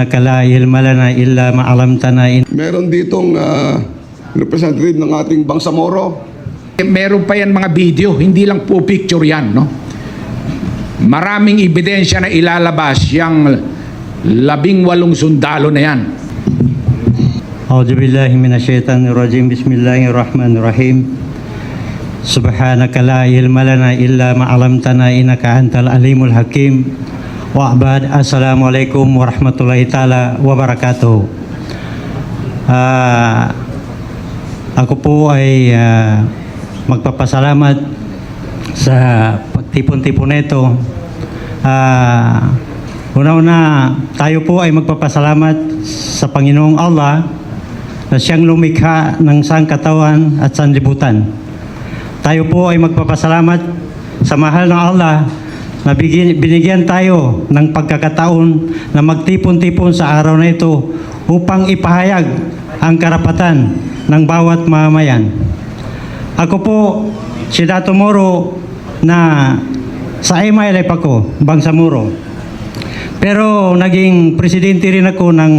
La ilma lana illa ma 'allamtana. Meron ditong representative ng ating Bangsamoro. Meron pa yan mga video, hindi lang po picture yan, no? Maraming ebidensya na ilalabas yung 18 sundalo na yan. A'udzu billahi minasyaitonir rajim. Bismillahirrahmanirrahim. Subhanaka la ilma lana illa ma 'allamtana innaka antal alimul hakim. Wa ba'd. Assalamualaikum warahmatullahi taala wabarakatuh. Ako po ay magpapasalamat sa pagtipon-tipon nito. Una-una, tayo po ay magpapasalamat sa Panginoong Allah na siyang lumikha ng sangkatawan at sanlibutan. Tayo po ay magpapasalamat sa mahal ng Allah na binigyan tayo ng pagkakataon na magtipon-tipon sa araw na ito upang ipahayag ang karapatan ng bawat mamamayan. Ako po, si Dato Moro, na sa MILF ako, Bangsamoro. Pero naging presidente rin ako ng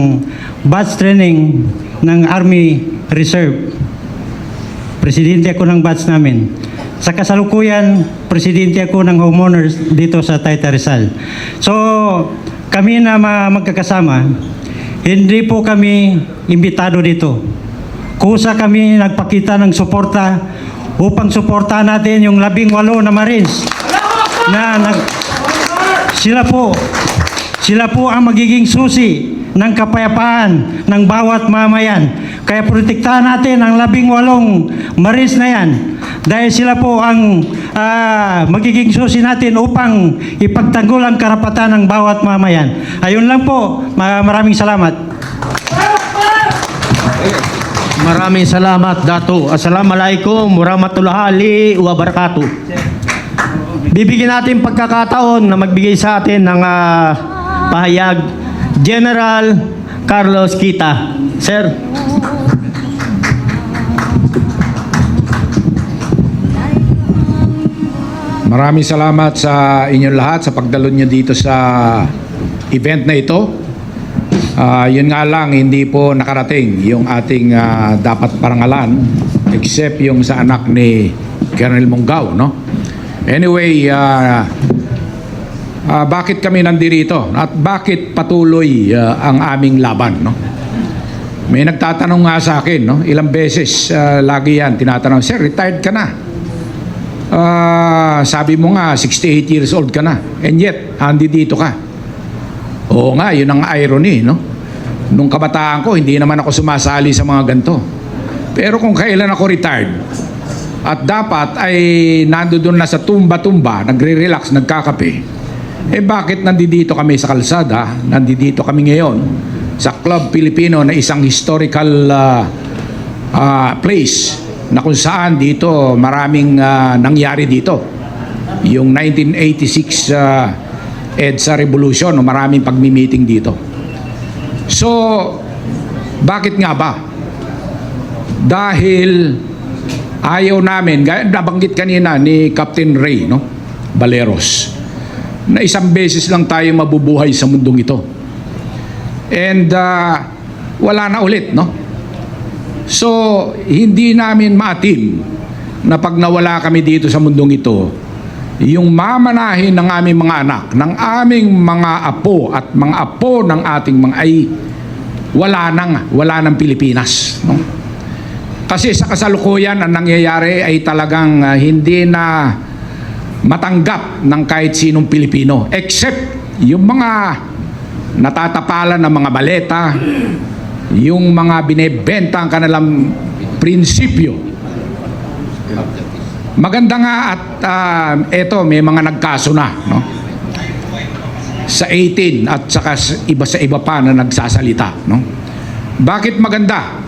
batch training ng Army Reserve. Presidente ako ng batch namin. Sa kasalukuyan, presidente ako ng homeowners dito sa Taytay Rizal. So, kami na magkakasama, hindi po kami imbitado dito. Kusa kami nagpakita ng suporta upang suportahan natin yung 18 na Marines na sila po ang magiging susi ng kapayapaan ng bawat mamayan. Kaya protektahan natin ang 18 Marines na yan dahil sila po ang magiging susi natin upang ipagtanggol ang karapatan ng bawat mamayan. Ayun lang po. Maraming salamat. Maraming salamat, Dato. Assalamualaikum warahmatullahi wabarakatuh. Bibigyan natin pagkakataon na magbigay sa atin ng pahayag General Carlos Kita. Sir. Maraming salamat sa inyong lahat sa pagdalo nyo dito sa event na ito. Yun nga lang, hindi po nakarating yung ating dapat parangalan except yung sa anak ni Colonel Monggao, no? Anyway, bakit kami nandito at bakit patuloy ang aming laban, no? May nagtatanong nga sa akin, no? Ilang beses lagi yan tinatanong, "Sir, retired ka na?" Sabi mo nga 68 years old ka na and yet handi dito ka. Oo nga, yun ang irony, no? Nung kabataan ko, hindi naman ako sumasali sa mga ganito. Pero kung kailan ako retired at dapat ay nandoon na sa tumba-tumba, nagre-relax, nagkakape, bakit nandito kami sa kalsada, nandito kami ngayon sa Club Filipino na isang historical place na kung saan dito maraming nangyari dito. Yung 1986 EDSA Revolution, maraming pagmi-meeting dito. So, bakit nga ba? Dahil ayaw namin, nabanggit kanina ni Captain Ray, no? Baleros, na isang beses lang tayo mabubuhay sa mundong ito. And wala na ulit, no? So, hindi namin maatim na pag nawala kami dito sa mundong ito, yung mamanahin ng aming mga anak, ng aming mga apo at mga apo ng ating mga ay wala nang Pilipinas, no? Kasi sa kasalukuyan ang nangyayari ay talagang hindi na matanggap ng kahit sinong Pilipino except yung mga natatapalan ng mga baleta, yung mga binebenta ang kanilang prinsipyo. Maganda nga at eto may mga nagkaso na, no? Sa 18 at saka sa iba pa na nagsasalita, no? Bakit maganda?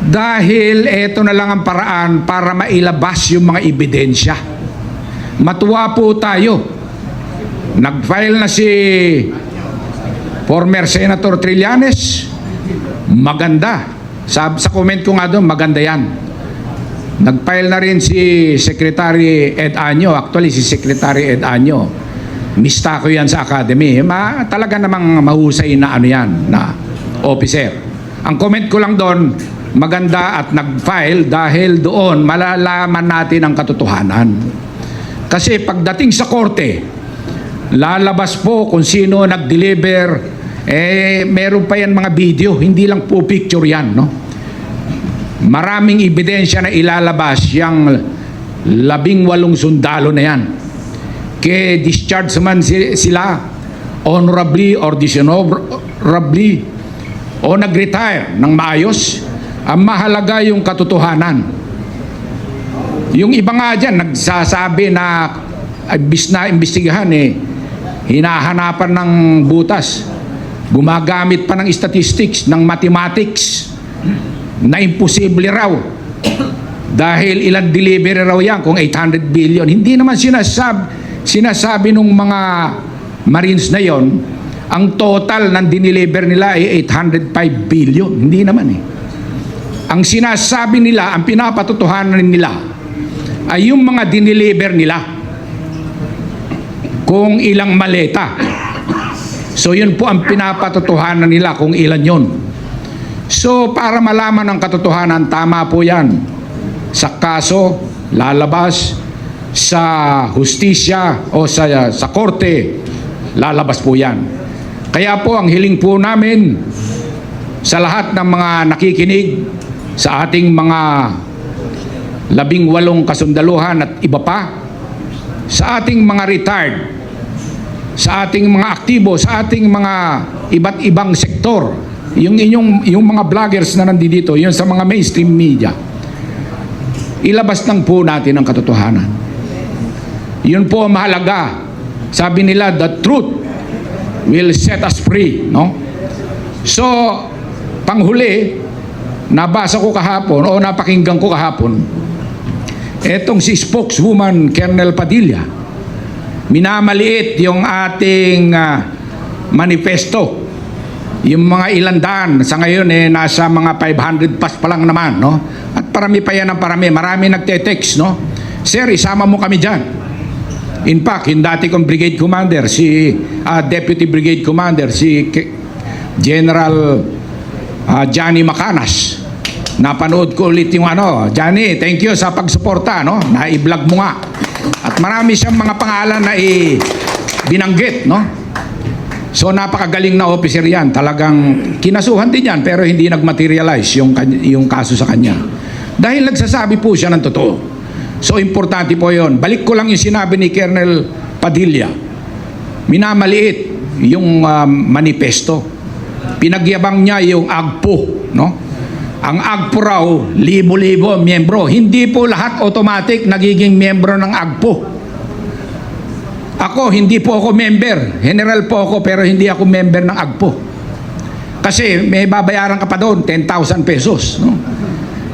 Dahil eto na lang ang paraan para mailabas yung mga ebidensya. Matuwa po tayo. Nag-file na si former Senator Trillanes. Maganda. Sa comment ko nga doon, maganda yan. Nag-file na rin si Secretary Ed Año, actually si Secretary Ed Año. Mista ko yan sa academy. Talaga namang mahusay na ano yan, na officer. Ang comment ko lang doon, maganda at nag-file dahil doon malalaman natin ang katotohanan. Kasi pagdating sa korte, lalabas po kung sino nag-deliver, meron pa yan mga video, hindi lang po picture yan, no? Maraming ebidensya na ilalabas yung 18 sundalo na yan. Kaya discharge man sila honorably or dishonorably o nag-retire ng maayos, ang mahalaga yung katotohanan. Yung iba nga dyan nagsasabi na imbis na imbestigahan hinahanapan ng butas, gumagamit pa ng statistics, ng mathematics, na imposible raw dahil ilang delivery raw yan kung 800 billion. Hindi naman sinasabi nung mga Marines na yon ang total ng dineliver nila ay 805 billion. Hindi naman Ang sinasabi nila, ang pinapatotohanan nila ay yung mga dineliver nila kung ilang maleta. So yun po ang pinapatotohanan nila kung ilan yon. So para malaman ang katotohanan, tama po yan. Sa kaso, lalabas, sa hustisya o sa korte, lalabas po yan. Kaya po ang hiling po namin sa lahat ng mga nakikinig sa ating mga 18 kasundaluhan at iba pa, sa ating mga retired, sa ating mga aktibo, sa ating mga iba't ibang sektor, yung mga vloggers na nandito, yung sa mga mainstream media, ilabas lang po natin ang katotohanan. Yun po ang mahalaga. Sabi nila, the truth will set us free, no? So, panghuli, nabasa ko kahapon o napakinggan ko kahapon, etong si spokeswoman Colonel Padilla, minamaliit yung ating manifesto. Yung mga ilandaan sa ngayon nasa mga 500 plus pa lang naman, no? At parami pa yan ang parami. Marami nagte-text, no? Sir, isama mo kami dyan. In fact, yung dati kong brigade commander, si deputy brigade commander, si General Johnny Macanas. Napanood ko ulit yung Johnny, thank you sa pagsuporta, no? Na-i-vlog mo nga. At marami siyang mga pangalan na binanggit, no? So napakagaling na officer yan. Talagang kinasuhan din yan pero hindi nag-materialize yung kaso sa kanya. Dahil nagsasabi po siya ng totoo. So importante po yon. Balik ko lang yung sinabi ni Colonel Padilla. Minamaliit yung manifesto. Pinagyabang niya yung AGPO, no? Ang AGPO raw, libo-libo miyembro. Hindi po lahat automatic nagiging miyembro ng AGPO. Ako, hindi po ako member. General po ako, pero hindi ako member ng AGPO. Kasi may babayaran ka pa doon, 10,000 pesos. No?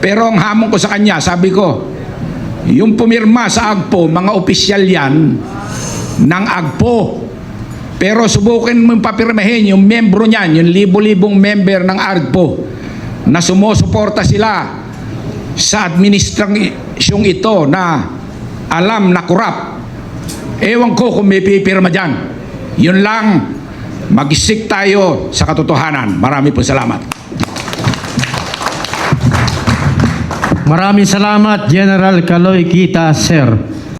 Pero ang hamon ko sa kanya, sabi ko, yung pumirma sa AGPO, mga opisyal yan ng AGPO. Pero subukin mo papirmahin yung membro niyan, yung libo-libong member ng AGPO, na sumusuporta sila sa administrasyong ito na alam na korap. Ewan ko kung may pipirma dyan. Yun lang, mag-isik tayo sa katotohanan. Marami po salamat. Maraming salamat, General Kaloy Kita, sir.